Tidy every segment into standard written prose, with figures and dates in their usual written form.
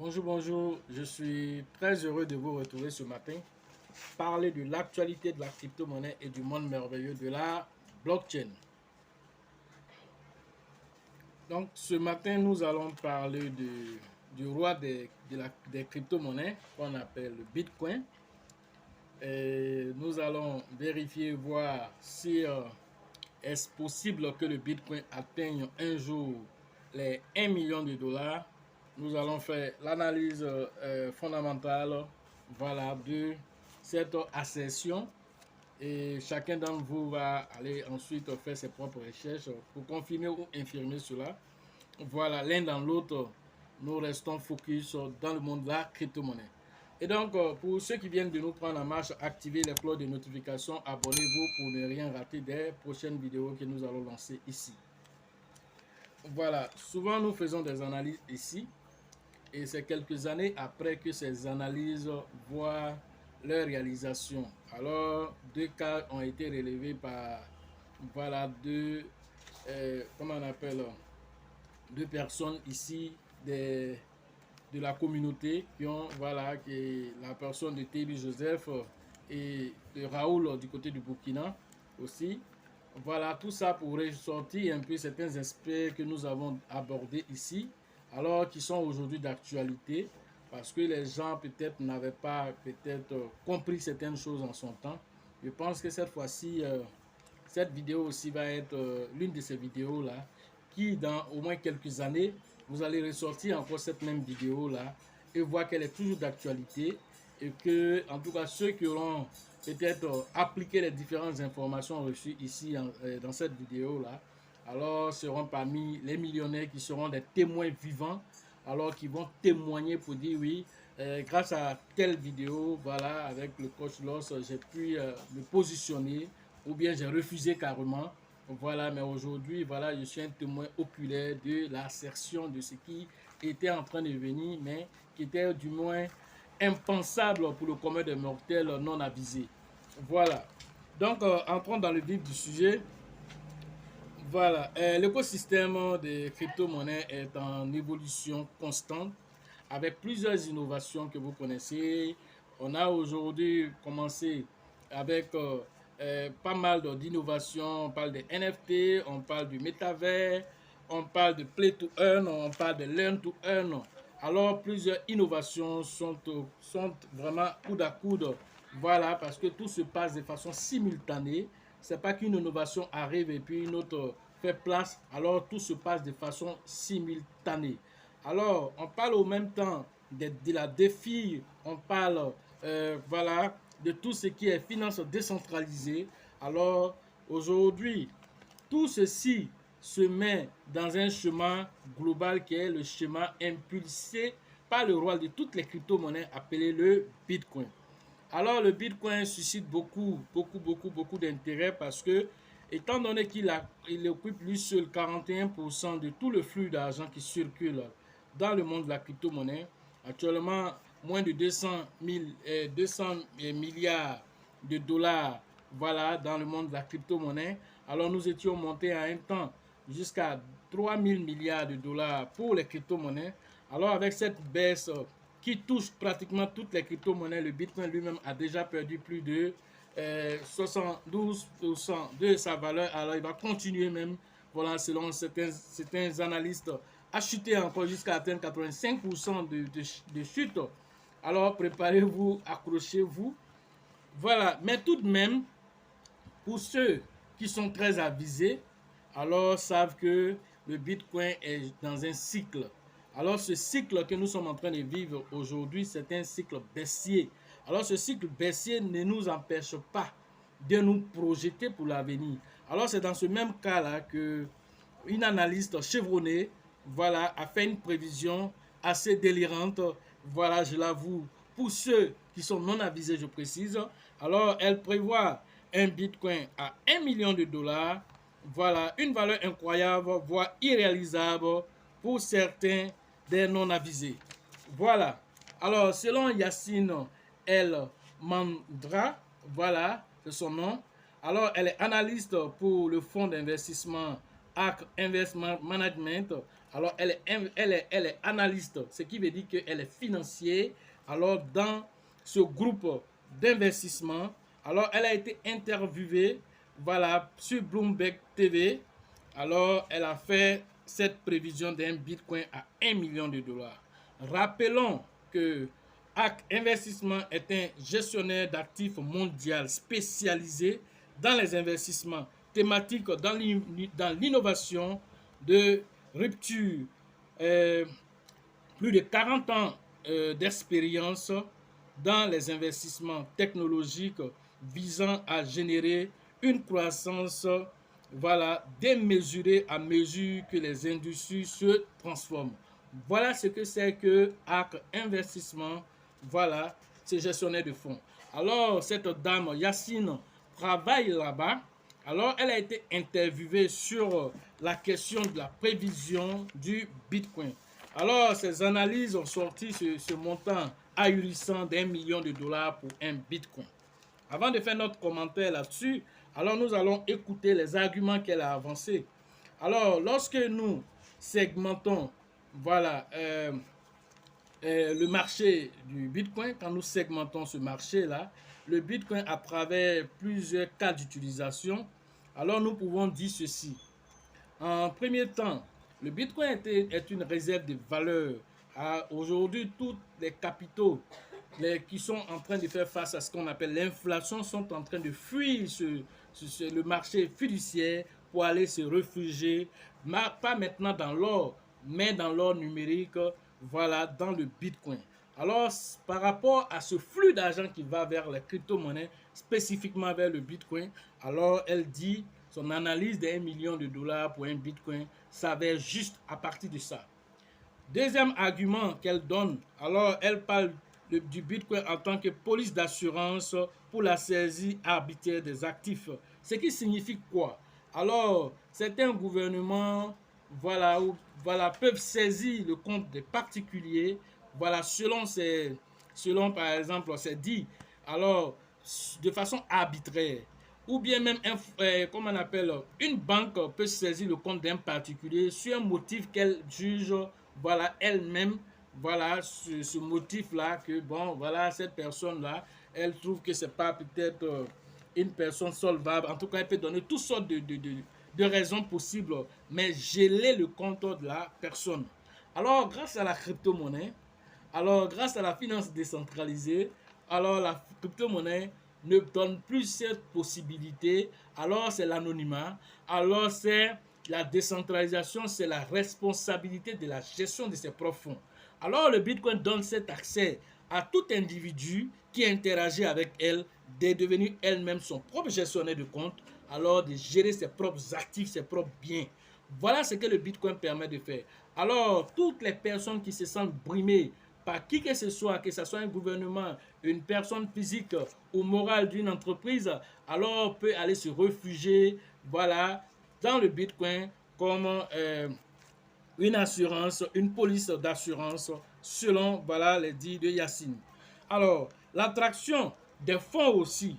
Bonjour, bonjour. Je suis très heureux de vous retrouver ce matin. Parler de l'actualité de la crypto-monnaie et du monde merveilleux de la blockchain. Donc, ce matin, nous allons parler du roi des crypto-monnaies qu'on appelle le Bitcoin. Et nous allons vérifier, voir si est-ce possible que le Bitcoin atteigne un jour les 1 million de dollars. Nous allons faire l'analyse fondamentale, voilà, de cette assertion et chacun d'entre vous va aller ensuite faire ses propres recherches pour confirmer ou infirmer cela. Voilà, l'un dans l'autre, nous restons focus dans le monde de la crypto-monnaie. Et donc, pour ceux qui viennent de nous prendre en marche, activez les cloches de notification, abonnez-vous pour ne rien rater des prochaines vidéos que nous allons lancer ici. Voilà, souvent nous faisons des analyses ici et c'est quelques années après que ces analyses voient leur réalisation. Alors, deux cas ont été relevés par, voilà, comment on appelle, deux personnes ici de la communauté qui ont, voilà, qui la personne de Tébi Joseph et de Raoul du côté du Burkina aussi. Voilà, tout ça pour ressortir un peu certains aspects que nous avons abordés ici, alors qui sont aujourd'hui d'actualité, parce que les gens peut-être n'avaient pas compris certaines choses en son temps. Je pense que cette fois-ci, cette vidéo aussi va être l'une de ces vidéos-là qui, dans au moins quelques années, vous allez ressortir encore cette même vidéo-là et voir qu'elle est toujours d'actualité et que, en tout cas, ceux qui auront peut-être appliqué les différentes informations reçues ici dans cette vidéo-là, alors seront parmi les millionnaires qui seront des témoins vivants, alors qui vont témoigner pour dire oui, grâce à telle vidéo, voilà, avec le coach Loss, j'ai pu me positionner ou bien j'ai refusé carrément. Voilà, mais aujourd'hui, voilà, je suis un témoin oculaire de l'assertion de ce qui était en train de venir, mais qui était du moins impensable pour le commun des mortels non avisés. Voilà. Donc, entrons dans le vif du sujet. Voilà, l'écosystème des crypto-monnaies est en évolution constante avec plusieurs innovations que vous connaissez. On a aujourd'hui commencé avec pas mal d'innovations. On parle des NFT, on parle du métavers, on parle de play to earn, on parle de learn to earn. Alors, plusieurs innovations sont vraiment coude à coude. Voilà, parce que tout se passe de façon simultanée. C'est pas qu'une innovation arrive et puis une autre fait place. Alors, tout se passe de façon simultanée. Alors, on parle au même temps de la défi, on parle voilà, de tout ce qui est finance décentralisée. Alors, aujourd'hui, tout ceci se met dans un chemin global qui est le schéma impulsé par le roi de toutes les crypto-monnaies appelé le Bitcoin. Alors, le Bitcoin suscite beaucoup d'intérêt parce que, étant donné qu'il occupe lui seul 41% de tout le flux d'argent qui circule dans le monde de la crypto-monnaie, actuellement, moins de 200 milliards de dollars, voilà, dans le monde de la crypto-monnaie. Alors, nous étions montés à un temps jusqu'à 3000 milliards de dollars pour les crypto-monnaies. Alors, avec cette baisse qui touche pratiquement toutes les crypto-monnaies, le Bitcoin lui-même a déjà perdu plus de 72% de sa valeur. Alors, il va continuer même, voilà, selon certains analystes, à chuter encore jusqu'à atteindre 85% de chute. Alors, préparez-vous, accrochez-vous. Voilà, mais tout de même, pour ceux qui sont très avisés, alors savent que le Bitcoin est dans un cycle. Alors ce cycle que nous sommes en train de vivre aujourd'hui, c'est un cycle baissier. Alors ce cycle baissier ne nous empêche pas de nous projeter pour l'avenir. Alors c'est dans ce même cas-là que une analyste chevronnée, voilà, a fait une prévision assez délirante. Voilà, je l'avoue, pour ceux qui sont non avisés, je précise. Alors, elle prévoit un Bitcoin à 1 million de dollars. Voilà, une valeur incroyable, voire irréalisable pour certains des non avisés. Voilà. Alors, selon Yacine El Mandra, voilà, c'est son nom. Alors, elle est analyste pour le fonds d'investissement ARK Investment Management. Alors, elle est analyste, ce qui veut dire qu'elle est financière. Alors, dans ce groupe d'investissement, alors elle a été interviewée, voilà, sur Bloomberg TV. Alors, elle a fait cette prévision d'un Bitcoin à 1 million de dollars. Rappelons que ARK Investissement est un gestionnaire d'actifs mondial spécialisé dans les investissements thématiques dans l'innovation de rupture. Euh, Plus de 40 ans d'expérience dans les investissements technologiques visant à générer une croissance, voilà, démesurée à mesure que les industries se transforment. Voilà ce que c'est que ARK Investissement, voilà, c'est gestionnaire de fonds. Alors, cette dame, Yacine, travaille là-bas. Alors, elle a été interviewée sur la question de la prévision du Bitcoin. Alors, ces analyses ont sorti ce montant ahurissant d'1 million de dollars pour un Bitcoin. Avant de faire notre commentaire là-dessus, alors nous allons écouter les arguments qu'elle a avancés. Alors, lorsque nous segmentons, voilà, le marché du Bitcoin, quand nous segmentons ce marché-là, le Bitcoin à travers plusieurs cas d'utilisation, alors nous pouvons dire ceci. En premier temps, le Bitcoin est une réserve de valeur. Aujourd'hui, tous les capitaux qui sont en train de faire face à ce qu'on appelle l'inflation sont en train de fuir le marché fiduciaire pour aller se réfugier, pas maintenant dans l'or, mais dans l'or numérique, voilà, dans le Bitcoin. Alors, par rapport à ce flux d'argent qui va vers les crypto-monnaies, spécifiquement vers le Bitcoin, alors elle dit, son analyse d'1 million de dollars pour un Bitcoin s'avère juste à partir de ça. Deuxième argument qu'elle donne, alors elle parle du Bitcoin en tant que police d'assurance pour la saisie arbitraire des actifs. Ce qui signifie quoi? Alors, certains gouvernements, voilà, peuvent saisir le compte des particuliers, voilà, selon par exemple, c'est dit, alors, de façon arbitraire. Ou bien même, comment on appelle, une banque peut saisir le compte d'un particulier sur un motif qu'elle juge, voilà, elle-même, voilà, ce motif-là, que bon, voilà, cette personne-là, elle trouve que c'est pas peut-être une personne solvable. En tout cas, elle peut donner toutes sortes de raisons possibles, mais geler le compte de la personne. Alors, grâce à la crypto-monnaie, alors grâce à la finance décentralisée, alors la crypto-monnaie ne donne plus cette possibilité. Alors c'est l'anonymat, alors c'est la décentralisation, c'est la responsabilité de la gestion de ses propres fonds. Alors le Bitcoin donne cet accès à tout individu qui interagit avec elle, de devenir elle-même son propre gestionnaire de compte, alors de gérer ses propres actifs, ses propres biens. Voilà ce que le Bitcoin permet de faire. Alors, toutes les personnes qui se sentent brimées par qui que ce soit un gouvernement, une personne physique ou morale d'une entreprise, alors peut aller se réfugier, voilà, dans le Bitcoin comme une assurance, une police d'assurance, selon, voilà, les dits de Yacine. Alors, l'attraction des fonds aussi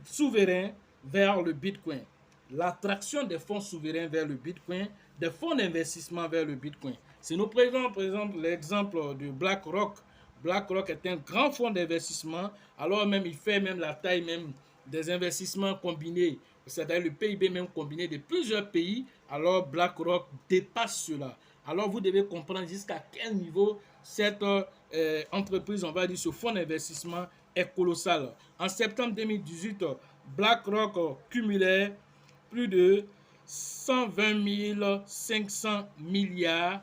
souverains vers le Bitcoin. L'attraction des fonds souverains vers le Bitcoin, des fonds d'investissement vers le Bitcoin. Si nous prenons par exemple l'exemple de BlackRock, BlackRock est un grand fonds d'investissement, alors même il fait même la taille même des investissements combinés, c'est-à-dire le PIB même combiné de plusieurs pays, alors BlackRock dépasse cela. Alors vous devez comprendre jusqu'à quel niveau cette entreprise, on va dire ce fonds d'investissement est colossal. En septembre 2018, BlackRock cumulait plus de 120 500 milliards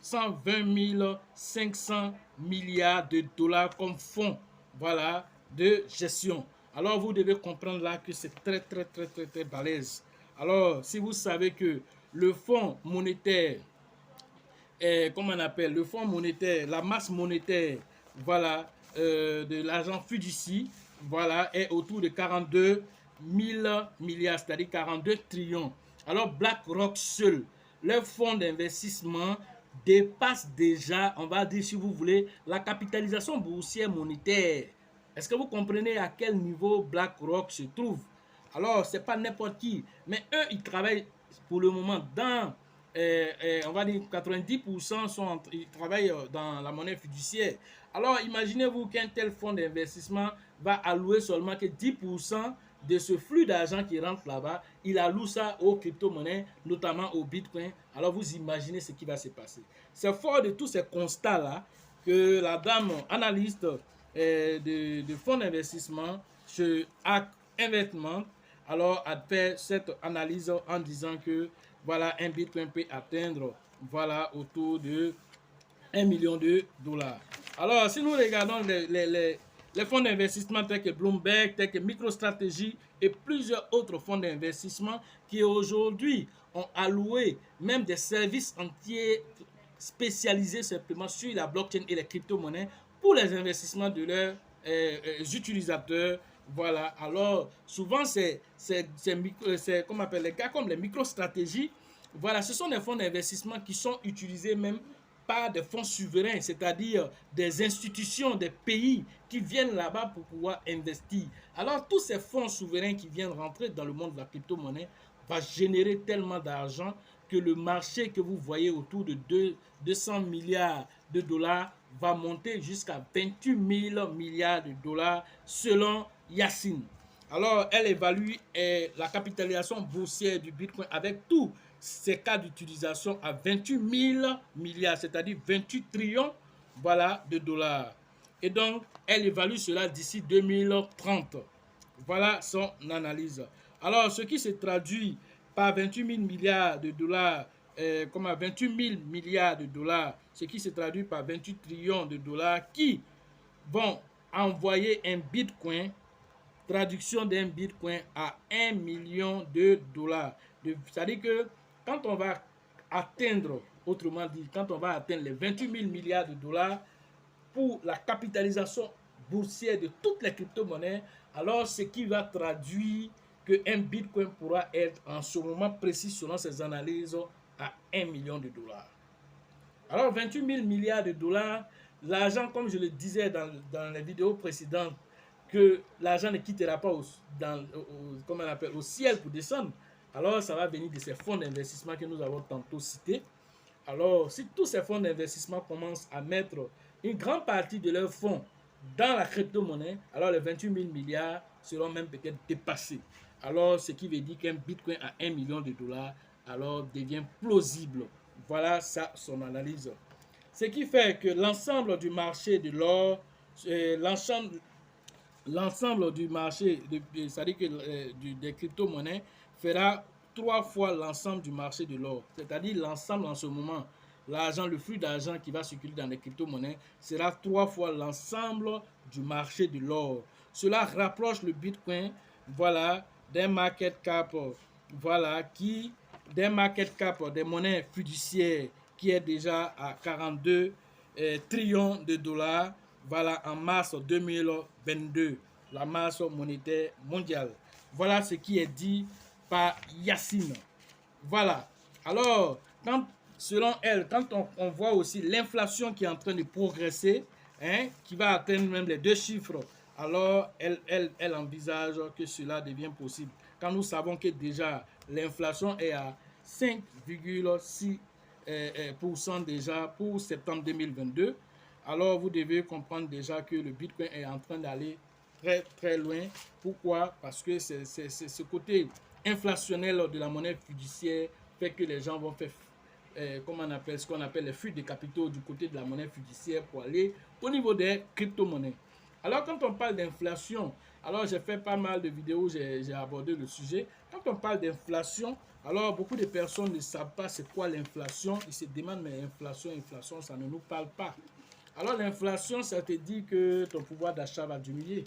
500 milliards de dollars comme fonds, voilà, de gestion. Alors vous devez comprendre là que c'est très balèze. Alors si vous savez que le fonds monétaire, comment on appelle, le fonds monétaire, la masse monétaire, voilà, de l'argent fiduciaire, voilà, est autour de 42 000 milliards, c'est-à-dire 42 trillions. Alors BlackRock seul, le fonds d'investissement dépasse déjà, on va dire si vous voulez, la capitalisation boursière monétaire. Est-ce que vous comprenez à quel niveau BlackRock se trouve? Alors, c'est pas n'importe qui, mais eux, ils travaillent pour le moment dans on va dire 90% ils travaillent dans la monnaie fiduciaire. Alors imaginez-vous qu'un tel fonds d'investissement va allouer seulement que 10% de ce flux d'argent qui rentre là-bas, il alloue ça aux crypto-monnaies, notamment au Bitcoin. Alors vous imaginez ce qui va se passer. C'est fort de tous ces constats-là que la dame analyste de fonds d'investissement chez ARK Investment alors a fait cette analyse en disant que voilà, un Bitcoin peut atteindre voilà, autour de 1 million de dollars. Alors, si nous regardons les fonds d'investissement tels que Bloomberg, tels que MicroStrategy et plusieurs autres fonds d'investissement qui aujourd'hui ont alloué même des services entiers spécialisés simplement sur la blockchain et les crypto-monnaies pour les investissements de leurs utilisateurs. Voilà, alors souvent c'est comme on appelle les gars comme les micro-stratégies. Voilà, ce sont des fonds d'investissement qui sont utilisés même par des fonds souverains, c'est-à-dire des institutions, des pays qui viennent là-bas pour pouvoir investir. Alors tous ces fonds souverains qui viennent rentrer dans le monde de la crypto-monnaie va générer tellement d'argent que le marché que vous voyez autour de 200 milliards de dollars va monter jusqu'à 28 000 milliards de dollars selon Yacine. Alors, elle évalue la capitalisation boursière du Bitcoin avec tous ces cas d'utilisation à 28 000 milliards, c'est-à-dire 28 trillions voilà, de dollars. Et donc, elle évalue cela d'ici 2030. Voilà son analyse. Alors, ce qui se traduit par 28 000 milliards de dollars, comme à 28 000 milliards de dollars, ce qui se traduit par 28 trillions de dollars qui vont envoyer un Bitcoin, traduction d'un Bitcoin à 1 million de dollars. C'est-à-dire que quand on va atteindre, autrement dit, quand on va atteindre les 28 000 milliards de dollars pour la capitalisation boursière de toutes les crypto-monnaies, alors ce qui va traduire qu'un Bitcoin pourra être en ce moment précis selon ces analyses à 1 million de dollars. Alors 28 000 milliards de dollars, l'argent, comme je le disais dans les vidéos précédentes, que l'argent ne quittera pas comme on appelle, au ciel pour descendre. Alors ça va venir de ces fonds d'investissement que nous avons tantôt cités. Alors si tous ces fonds d'investissement commencent à mettre une grande partie de leurs fonds dans la crypto-monnaie, alors les 28 000 milliards seront même peut-être dépassés. Alors ce qui veut dire qu'un Bitcoin à 1 million de dollars alors devient plausible. Voilà ça, son analyse. Ce qui fait que l'ensemble du marché de l'or, l'ensemble du marché, c'est-à-dire que des crypto-monnaies, fera 3 fois l'ensemble du marché de l'or. C'est-à-dire l'ensemble en ce moment, l'argent, le flux d'argent qui va circuler dans les crypto-monnaies sera 3 fois l'ensemble du marché de l'or. Cela rapproche le Bitcoin, voilà, d'un market cap, voilà, d'un market cap des monnaies fiduciaires qui est déjà à 42 trillions de dollars, voilà, en mars 2022, la masse monétaire mondiale. Voilà ce qui est dit par Yacine. Voilà. Alors, selon elle, quand on voit aussi l'inflation qui est en train de progresser, hein, qui va atteindre même les 2 chiffres, alors elle envisage que cela devient possible. Quand nous savons que déjà l'inflation est à 5,6% déjà pour septembre 2022, alors vous devez comprendre déjà que le Bitcoin est en train d'aller très très loin. Pourquoi? Parce que c'est ce côté inflationnel de la monnaie fiduciaire fait que les gens vont faire ce qu'on appelle les fuites de capitaux du côté de la monnaie fiduciaire pour aller au niveau des crypto-monnaies. Alors quand on parle d'inflation, alors j'ai fait pas mal de vidéos, j'ai abordé le sujet. Quand on parle d'inflation, alors beaucoup de personnes ne savent pas c'est quoi l'inflation. Ils se demandent mais inflation, ça ne nous parle pas. Alors l'inflation, ça te dit que ton pouvoir d'achat va diminuer.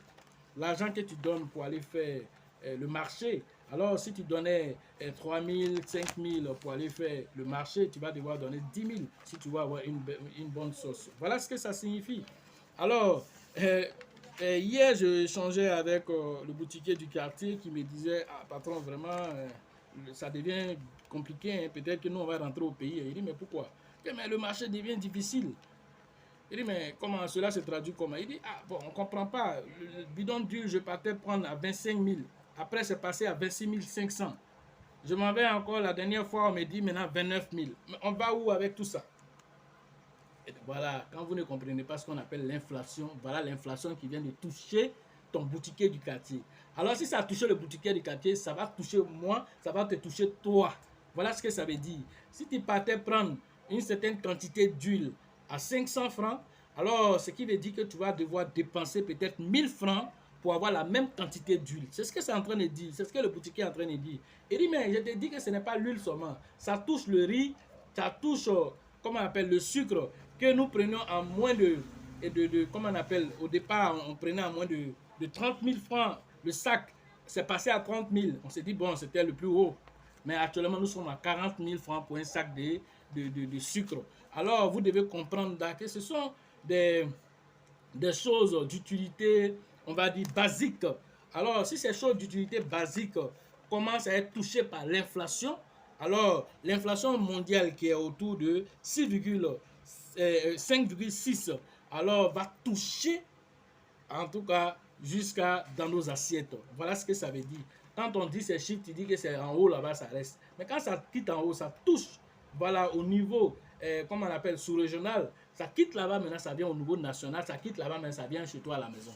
L'argent que tu donnes pour aller faire le marché, alors si tu donnais 3 000, 5 000 pour aller faire le marché, tu vas devoir donner 10 000 si tu veux avoir une bonne sauce. Voilà ce que ça signifie. Alors, hier, je échangeais avec le boutiquier du quartier qui me disait, ah patron, vraiment, ça devient compliqué, hein. Peut-être que nous, on va rentrer au pays. Il dit, mais pourquoi? Mais le marché devient difficile. Il dit, mais comment cela se traduit comment? Il dit, ah bon, on ne comprend pas. Le bidon d'huile, je partais prendre à 25 000. Après, c'est passé à 26 500. Je m'en vais encore, la dernière fois, on me dit maintenant 29 000. Mais on va où avec tout ça? Et voilà, quand vous ne comprenez pas ce qu'on appelle l'inflation, voilà l'inflation qui vient de toucher ton boutiquier du quartier. Alors si ça a touché le boutiquier du quartier, ça va toucher moi, ça va te toucher toi. Voilà ce que ça veut dire. Si tu partais prendre une certaine quantité d'huile à 500 francs, alors ce qui veut dire que tu vas devoir dépenser peut-être 1000 francs pour avoir la même quantité d'huile. C'est ce que c'est en train de dire, c'est ce que le boutiquier est en train de dire. Il dit, mais je te dis que ce n'est pas l'huile seulement, ça touche le riz, ça touche, comment on appelle, le sucre, que nous prenions en moins comment on appelle, au départ, on prenait en moins de 30 000 francs le sac. C'est passé à 30 000. On s'est dit, bon, c'était le plus haut. Mais actuellement, nous sommes à 40 000 francs pour un sac de sucre. Alors, vous devez comprendre que ce sont des choses d'utilité, on va dire, basiques. Alors, si ces choses d'utilité basiques commencent à être touchées par l'inflation, alors l'inflation mondiale qui est autour de 5,6, alors va toucher, en tout cas, jusqu'à dans nos assiettes. Voilà ce que ça veut dire. Quand on dit ces chiffres, tu dis que c'est en haut là-bas, ça reste. Mais quand ça quitte en haut, ça touche, voilà, au niveau, comment on appelle, sous-régional, ça quitte là-bas, maintenant ça vient au niveau national, ça quitte là-bas, mais ça vient chez toi à la maison.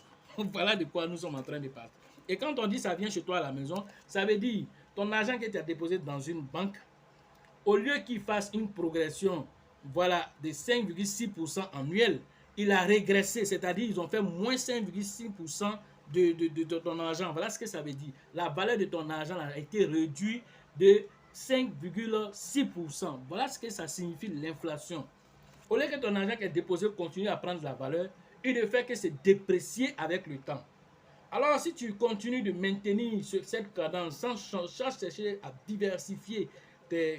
Voilà de quoi nous sommes en train de parler. Et quand on dit ça vient chez toi à la maison, ça veut dire ton argent que tu as déposé dans une banque, au lieu qu'il fasse une progression, voilà, de 5,6% annuel, il a régressé, c'est-à-dire ils ont fait moins 5,6% de ton argent. Voilà ce que ça veut dire. La valeur de ton argent a été réduite de 5,6%. Voilà ce que ça signifie l'inflation. Au lieu que ton argent qui est déposé continue à prendre de la valeur, il ne fait que se déprécier avec le temps. Alors, si tu continues de maintenir cette cadence sans chercher à diversifier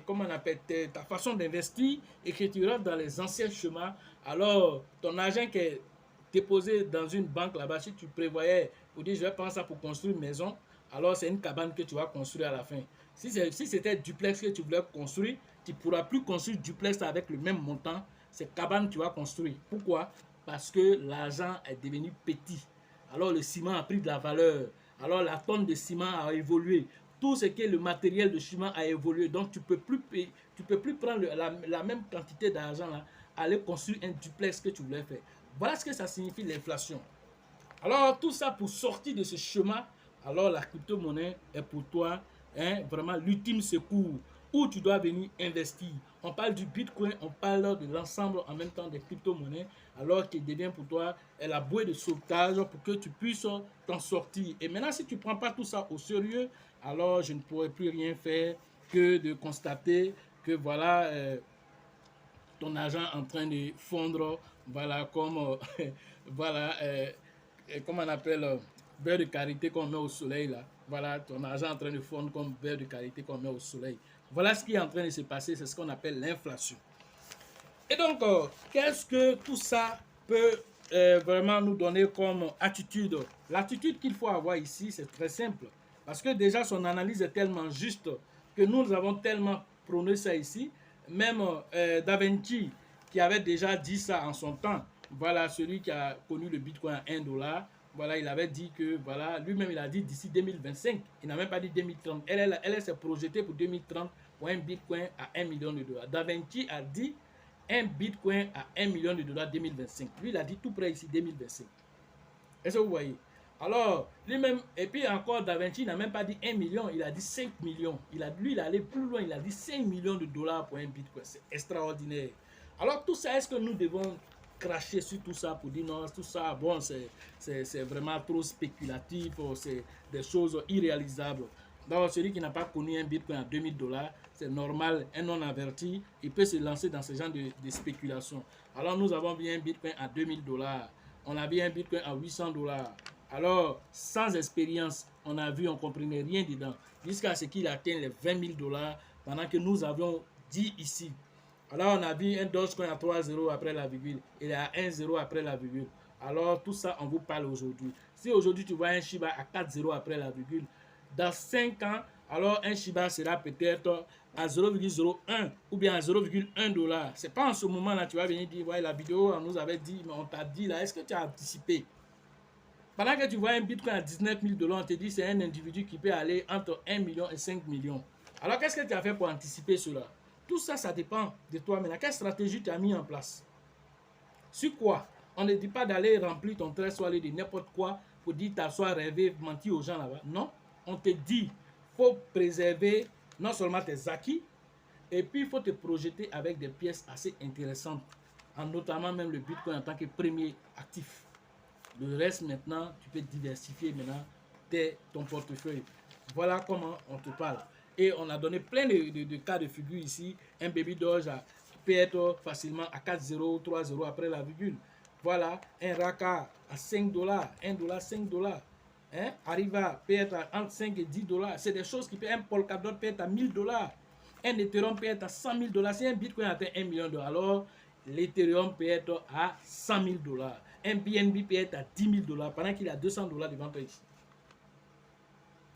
comment on appelle, ta façon d'investir et que tu rentres dans les anciens chemins, alors ton argent qui est déposé dans une banque là-bas, si tu prévoyais pour dire je vais prendre ça pour construire une maison, alors c'est une cabane que tu vas construire à la fin. Si c'était duplex que tu voulais construire, tu ne pourras plus construire duplex avec le même montant. C'est cabane que tu vas construire. Pourquoi? Parce que l'argent est devenu petit. Alors le ciment a pris de la valeur. Alors la tonne de ciment a évolué. Tout ce qui est le matériel de ciment a évolué. Donc tu peux plus prendre la même quantité d'argent là, aller construire un duplex que tu voulais faire. Voilà ce que ça signifie l'inflation. Alors tout ça pour sortir de ce chemin, alors la crypto-monnaie est pour toi vraiment l'ultime secours où tu dois venir investir. On parle du Bitcoin, on parle de l'ensemble en même temps des crypto-monnaies, alors qu'il devient pour toi la bouée de sauvetage pour que tu puisses t'en sortir. Et maintenant, si tu ne prends pas tout ça au sérieux, alors je ne pourrai plus rien faire que de constater que voilà, ton argent en train de fondre, voilà, comme, voilà, comment on appelle, beurre de karité qu'on met au soleil là. Voilà, ton argent en train de fondre comme beurre de karité qu'on met au soleil. Voilà ce qui est en train de se passer, c'est ce qu'on appelle l'inflation. Et donc, qu'est-ce que tout ça peut vraiment nous donner comme attitude? L'attitude qu'il faut avoir ici, c'est très simple. Parce que déjà, son analyse est tellement juste que nous avons tellement prôné ça ici. Même Da Vinci, qui avait déjà dit ça en son temps, voilà, celui qui a connu le Bitcoin à 1 dollar, voilà, il avait dit que, voilà, lui-même, il a dit d'ici 2025. Il n'a même pas dit 2030. Elle s'est projetée pour 2030 pour un Bitcoin à 1 million de dollars. Da Vinci a dit un Bitcoin à 1 million de dollars 2025. Lui, il a dit tout près ici 2025. Est-ce que vous voyez? Alors, lui-même, et puis encore, Da Vinci n'a même pas dit 1 million, il a dit 5 millions. Lui, il est allé plus loin, il a dit 5 millions de dollars pour un Bitcoin. C'est extraordinaire. Alors, tout ça, est-ce que nous devons cracher sur tout ça pour dire non, tout ça, bon, c'est vraiment trop spéculatif, c'est des choses irréalisables. Donc, celui qui n'a pas connu un Bitcoin à 2000 dollars, c'est normal, un non averti, il peut se lancer dans ce genre de spéculation. Alors, nous avons vu un Bitcoin à 2000 dollars, on a vu un Bitcoin à 800 dollars. Alors, sans expérience, on a vu, on ne comprenait rien dedans, jusqu'à ce qu'il atteigne les 20 000 dollars pendant que nous avions dit ici. Alors, on a vu un Dogecoin à 3 0 après la virgule, il est à 1 0 après la virgule. Alors, tout ça, on vous parle aujourd'hui. Si aujourd'hui, tu vois un Shiba à 4 0 après la virgule, dans 5 ans, alors un Shiba sera peut-être à 0,01 ou bien à 0,1 dollar. C'est pas en ce moment-là, tu vas venir dire, ouais, la vidéo, on nous avait dit, mais on t'a dit là, est-ce que tu as anticipé? Pendant que tu vois un Bitcoin à 19 000 dollars, on te dit c'est un individu qui peut aller entre 1 million et 5 millions. Alors, qu'est-ce que tu as fait pour anticiper cela? Tout ça, ça dépend de toi maintenant. Quelle stratégie tu as mis en place? Sur quoi? On ne dit pas d'aller remplir ton trésor, aller de n'importe quoi pour dire t'asseoir, rêver, mentir aux gens là-bas. Non. On te dit, faut préserver non seulement tes acquis, et puis il faut te projeter avec des pièces assez intéressantes, en notamment même le Bitcoin en tant que premier actif. Le reste maintenant, tu peux diversifier maintenant ton portefeuille. Voilà comment on te parle. Et on a donné plein de cas de figure ici. Un baby doge peut être facilement à 4 0, 3 0 après la virgule. Voilà, un Raka à 5 dollars, 1 dollar, 5 dollars. Hein? Arriva peut être entre 5 et 10 dollars. C'est des choses qui peuvent. Un Polkadot peut être à 1000 dollars. Un Ethereum peut être à 100 000 dollars. Si un Bitcoin atteint 1 million de dollars, alors l'Ethereum peut être à 100 000 dollars. Un BNB peut être à 10 000 dollars pendant qu'il a 200 dollars devant toi ici.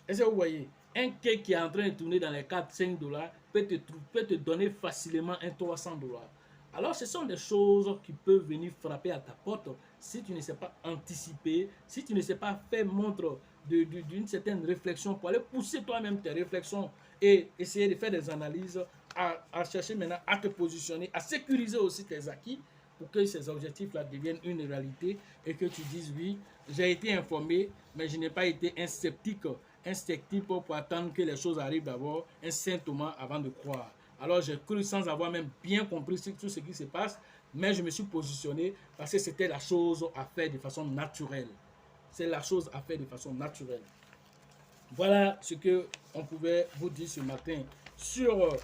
Est-ce que vous voyez? Un cake qui est en train de tourner dans les 4-5 dollars peut te donner facilement un 300 dollars. Alors, ce sont des choses qui peuvent venir frapper à ta porte si tu ne sais pas anticiper, si tu ne sais pas faire montre d'une certaine réflexion pour aller pousser toi-même tes réflexions et essayer de faire des analyses, à chercher maintenant à te positionner, à sécuriser aussi tes acquis pour que ces objectifs-là deviennent une réalité et que tu dises oui, j'ai été informé, mais je n'ai pas été un sceptique instinctif pour attendre que les choses arrivent d'abord, un saint Thomas avant de croire. Alors j'ai cru sans avoir même bien compris tout ce qui se passe, mais je me suis positionné parce que c'était la chose à faire de façon naturelle. C'est la chose à faire de façon naturelle. Voilà ce que on pouvait vous dire ce matin sur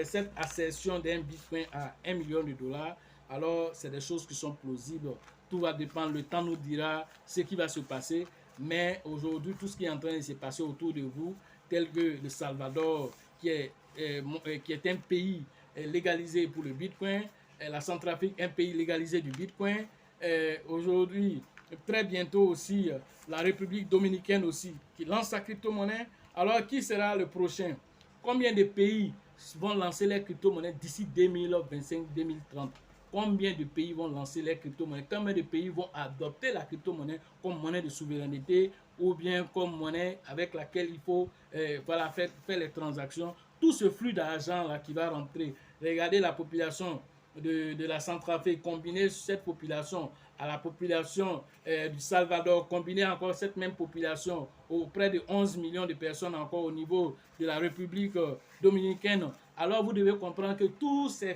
cette assertion d'un Bitcoin à 1 million de dollars. Alors, c'est des choses qui sont plausibles. Tout va dépendre, le temps nous dira ce qui va se passer. Mais aujourd'hui, tout ce qui est en train de se passer autour de vous, tel que le Salvador, qui est un pays légalisé pour le Bitcoin, la Centrafrique, un pays légalisé du Bitcoin. Aujourd'hui, très bientôt aussi, la République dominicaine aussi, qui lance sa crypto-monnaie. Alors, qui sera le prochain? Combien de pays vont lancer les crypto-monnaies d'ici 2025-2030? Combien de pays vont lancer les crypto-monnaies? Combien de pays vont adopter la crypto-monnaie comme monnaie de souveraineté ou bien comme monnaie avec laquelle il faut voilà, faire les transactions? Tout ce flux d'argent là qui va rentrer. Regardez la population de la Centrafrique, combiner cette population à la population du Salvador, combiner encore cette même population auprès de 11 millions de personnes encore au niveau de la République dominicaine. Alors vous devez comprendre que tout ce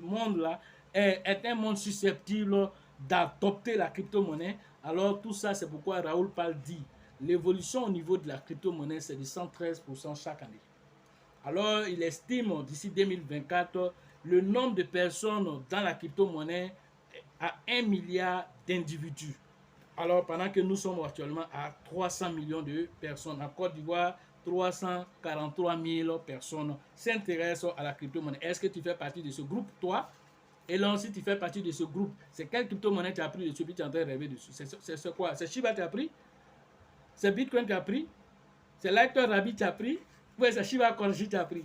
monde-là est un monde susceptible d'adopter la crypto-monnaie. Alors tout ça, c'est pourquoi Raoul Pal dit l'évolution au niveau de la crypto-monnaie, c'est de 113% chaque année. Alors, il estime d'ici 2024 le nombre de personnes dans la crypto-monnaie à 1 milliard d'individus. Alors, pendant que nous sommes actuellement à 300 millions de personnes, en Côte d'Ivoire, 343 000 personnes s'intéressent à la crypto-monnaie. Est-ce que tu fais partie de ce groupe, toi? Et là, si tu fais partie de ce groupe, c'est quelle crypto-monnaie tu as pris dessus, puis tu es en train de rêver dessus? C'est quoi? C'est Shiba tu as pris? C'est Bitcoin tu as pris? C'est Lighter Rabbit tu as pris? Ouais, c'est Shiba Corgi tu as pris.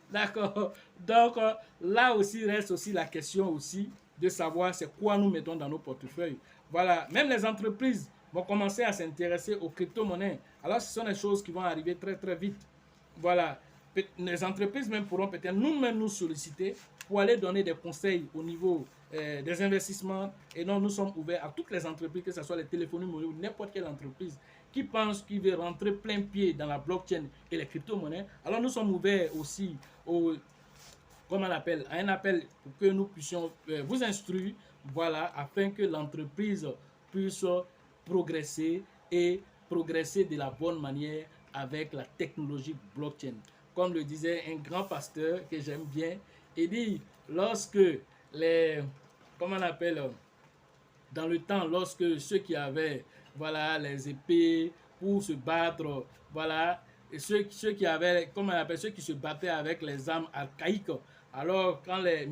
D'accord. Donc, là aussi reste aussi la question aussi de savoir c'est quoi nous mettons dans nos portefeuilles. Voilà. Même les entreprises vont commencer à s'intéresser aux crypto-monnaies. Alors, ce sont des choses qui vont arriver très, très vite. Voilà. Les entreprises même pourront peut-être nous-mêmes nous solliciter pour aller donner des conseils au niveau des investissements. Et non, nous sommes ouverts à toutes les entreprises, que ce soit les téléphonies mobiles ou n'importe quelle entreprise qui pense qu'il veut rentrer plein pied dans la blockchain et les crypto-monnaies. Alors nous sommes ouverts aussi à un appel pour que nous puissions vous instruire, voilà, afin que l'entreprise puisse progresser et progresser de la bonne manière avec la technologie blockchain. Comme le disait un grand pasteur que j'aime bien, il dit, lorsque dans le temps, lorsque ceux qui avaient, voilà, les épées pour se battre, voilà, et ceux qui avaient, ceux qui se battaient avec les armes archaïques, alors quand les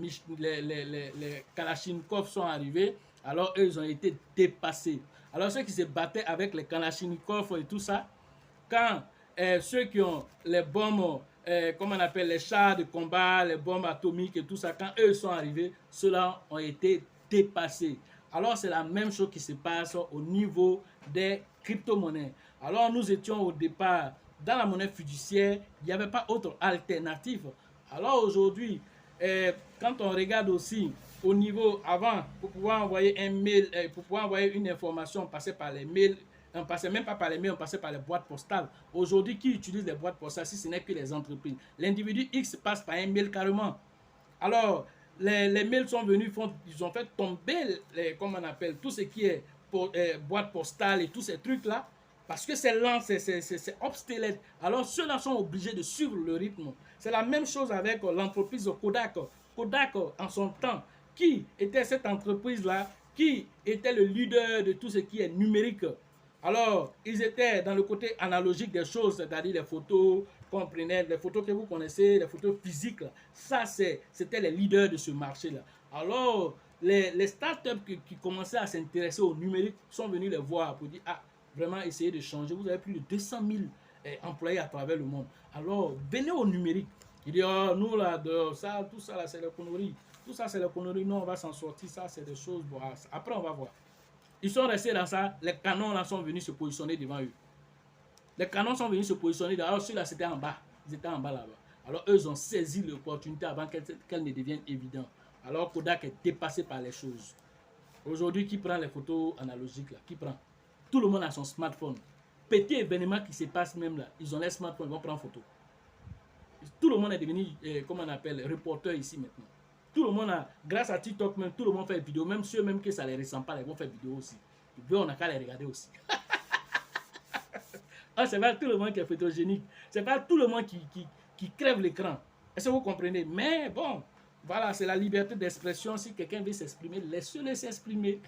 Kalachnikov sont arrivés, alors eux, ils ont été dépassés. Alors ceux qui se battaient avec les Kalachnikov et tout ça, quand ceux qui ont les bombes, les chars de combat, les bombes atomiques et tout ça, quand eux sont arrivés, ceux-là ont été dépassés. Alors c'est la même chose qui se passe au niveau des crypto-monnaies. Alors nous étions au départ dans la monnaie fiduciaire, il n'y avait pas autre alternative. Alors aujourd'hui, quand on regarde aussi au niveau avant, pour pouvoir envoyer un mail, pour pouvoir envoyer une information, on passait par les mails, on passait même pas par les mails, on passait par les boîtes postales. Aujourd'hui, qui utilise les boîtes postales si ce n'est que les entreprises? L'individu X passe par un mail carrément. Alors, les mails sont venus, ils ont fait tomber, comment on appelle, tout ce qui est boîte postale et tous ces trucs-là, parce que c'est lent, c'est obstinate. Alors, ceux-là sont obligés de suivre le rythme. C'est la même chose avec l'entreprise Kodak. Kodak, en son temps, qui était cette entreprise-là, qui était le leader de tout ce qui est numérique. Alors, ils étaient dans le côté analogique des choses, c'est-à-dire les photos qu'on prenait, les photos que vous connaissez, les photos physiques. Là. Ça, c'était les leaders de ce marché-là. Alors, les startups qui commençaient à s'intéresser au numérique sont venus les voir pour dire, ah, vraiment essayer de changer. Vous avez plus de 200 000 employés à travers le monde. Alors, venez au numérique. Il dit, oh, nous, là, ça, tout ça, là, c'est la connerie. Tout ça, c'est la connerie. Non, on va s'en sortir. Ça, c'est des choses. Bon, après, on va voir. Ils sont restés dans ça. Les canons, là, sont venus se positionner devant eux. Les canons sont venus se positionner. Alors, ceux-là, c'était en bas. Ils étaient en bas là-bas. Alors, eux, ils ont saisi l'opportunité avant qu'elle ne devienne évidente. Alors, Kodak est dépassé par les choses. Aujourd'hui, qui prend les photos analogiques là? Qui prend? Tout le monde a son smartphone. Petit événement qui se passe même là, ils ont les smartphones, ils vont prendre photo. Tout le monde est devenu, comment on appelle, reporter ici maintenant. Tout le monde a, grâce à TikTok même, tout le monde fait vidéo, même ceux même que ça les ressemble pas, ils vont faire vidéo aussi. Et puis on n'a qu'à les regarder aussi. Ah, c'est pas tout le monde qui est photogénique. C'est pas tout le monde qui crève l'écran. Est-ce que vous comprenez? Mais bon, voilà, c'est la liberté d'expression. Si quelqu'un veut s'exprimer, laissez-le s'exprimer.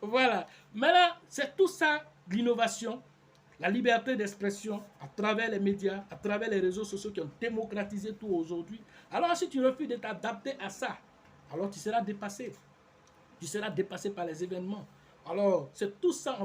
Voilà. Maintenant, c'est tout ça, l'innovation, la liberté d'expression à travers les médias, à travers les réseaux sociaux qui ont démocratisé tout aujourd'hui. Alors, si tu refuses de t'adapter à ça, alors tu seras dépassé. Tu seras dépassé par les événements. Alors, c'est tout ça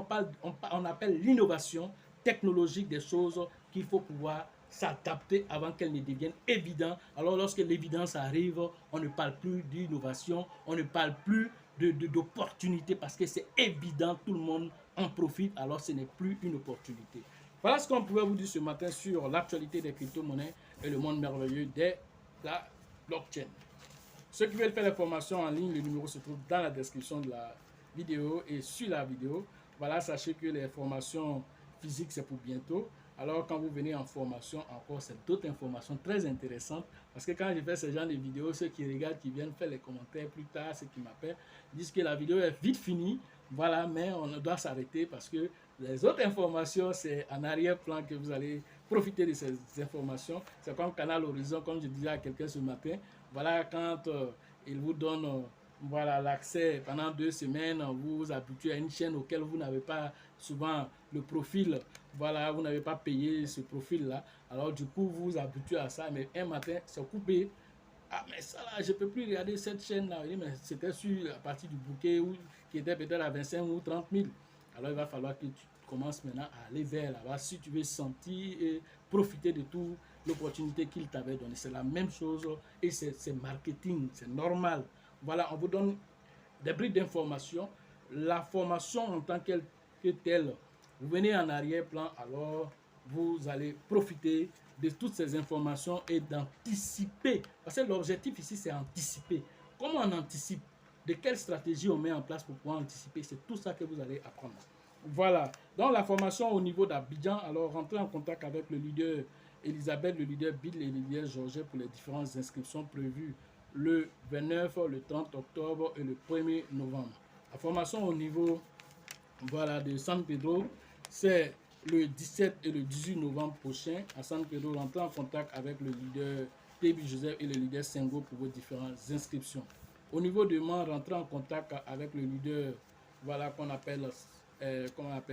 on appelle l'innovation technologique des choses qu'il faut pouvoir s'adapter avant qu'elles ne deviennent évidentes. Alors, lorsque l'évidence arrive, on ne parle plus d'innovation, on ne parle plus d'opportunité parce que c'est évident, tout le monde en profite, alors ce n'est plus une opportunité. Voilà ce qu'on pouvait vous dire ce matin sur l'actualité des crypto-monnaies et le monde merveilleux de la blockchain. Ceux qui veulent faire les formations en ligne, le numéro se trouve dans la description de la vidéo et sur la vidéo. Voilà, sachez que les formations physiques, c'est pour bientôt. Alors, quand vous venez en formation, encore, c'est d'autres informations très intéressantes. Parce que quand je fais ce genre de vidéos, ceux qui regardent, qui viennent faire les commentaires plus tard, ceux qui m'appellent, disent que la vidéo est vite finie. Voilà, mais on doit s'arrêter parce que les autres informations, c'est en arrière-plan que vous allez profiter de ces informations. C'est comme Canal Horizon, comme je disais à quelqu'un ce matin. Voilà, quand il vous donne voilà, l'accès pendant 2 semaines, vous vous habituez à une chaîne auquel vous n'avez pas souvent le profil. Voilà, vous n'avez pas payé ce profil-là. Alors, du coup, vous vous habituez à ça. Mais un matin, c'est coupé. Ah, mais ça là, je ne peux plus regarder cette chaîne-là. Mais c'était sur la partie du bouquet qui était peut-être à 25 ou 30 000. Alors, il va falloir que tu commences maintenant à aller vers là-bas si tu veux sentir et profiter de tout l'opportunité qu'il t'avait donnée. C'est la même chose et c'est marketing, c'est normal. Voilà, on vous donne des briques d'informations. La formation en tant que telle, vous venez en arrière-plan, alors vous allez profiter de toutes ces informations et d'anticiper. Parce que l'objectif ici, c'est anticiper. Comment on anticipe? De quelle stratégie on met en place pour pouvoir anticiper? C'est tout ça que vous allez apprendre. Voilà. Donc la formation au niveau d'Abidjan, alors rentrez en contact avec le leader Elisabeth, le leader Bill et le leader Georges pour les différentes inscriptions prévues le 29, le 30 octobre et le 1er novembre. La formation au niveau voilà, de San Pedro, c'est le 17 et le 18 novembre prochain à San Pedro. Rentrez en contact avec le leader Tebi Joseph et le leader Sengo pour vos différentes inscriptions. Au niveau de Mans, rentrez en contact avec le leader voilà, qu'on appelle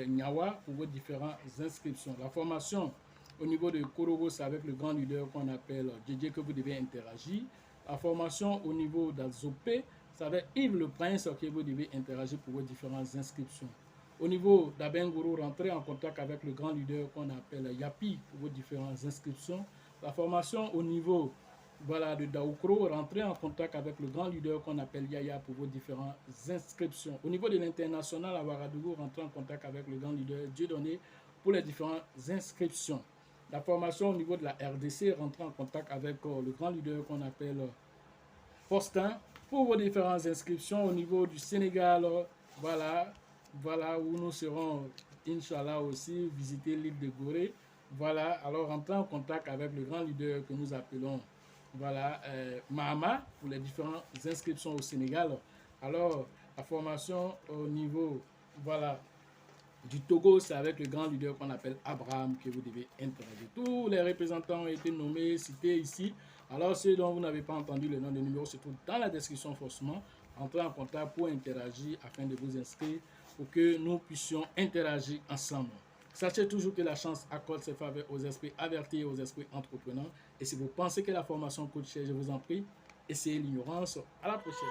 Nyawa pour vos différentes inscriptions. La formation au niveau de Korogo, c'est avec le grand leader qu'on appelle JJ que vous devez interagir. La formation au niveau d'Azopé, c'est avec Yves le Prince que vous devez interagir pour vos différentes inscriptions. Au niveau d'Abengourou, rentrez en contact avec le grand leader qu'on appelle Yapi pour vos différentes inscriptions. La formation au niveau voilà, de Daoukro, rentrez en contact avec le grand leader qu'on appelle Yaya pour vos différentes inscriptions. Au niveau de l'international à Ouagadougou, rentrez en contact avec le grand leader Dieudonné pour les différentes inscriptions. La formation au niveau de la RDC, rentrez en contact avec le grand leader qu'on appelle Faustin pour vos différentes inscriptions. Au niveau du Sénégal, voilà où nous serons, Inch'Allah, aussi visiter l'île de Gorée. Voilà, alors rentrez en contact avec le grand leader que nous appelons Mahama pour les différentes inscriptions au Sénégal. Alors, la formation au niveau du Togo, c'est avec le grand leader qu'on appelle Abraham que vous devez interagir. Tous les représentants ont été nommés, cités ici. Alors, ceux dont vous n'avez pas entendu le nom de numéro se trouve dans la description forcément. Entrez en contact pour interagir afin de vous inscrire pour que nous puissions interagir ensemble. Sachez toujours que la chance accorde ses faveurs aux esprits avertis et aux esprits entrepreneurs. Et si vous pensez que la formation coûte cher, je vous en prie, essayez l'ignorance. À la prochaine.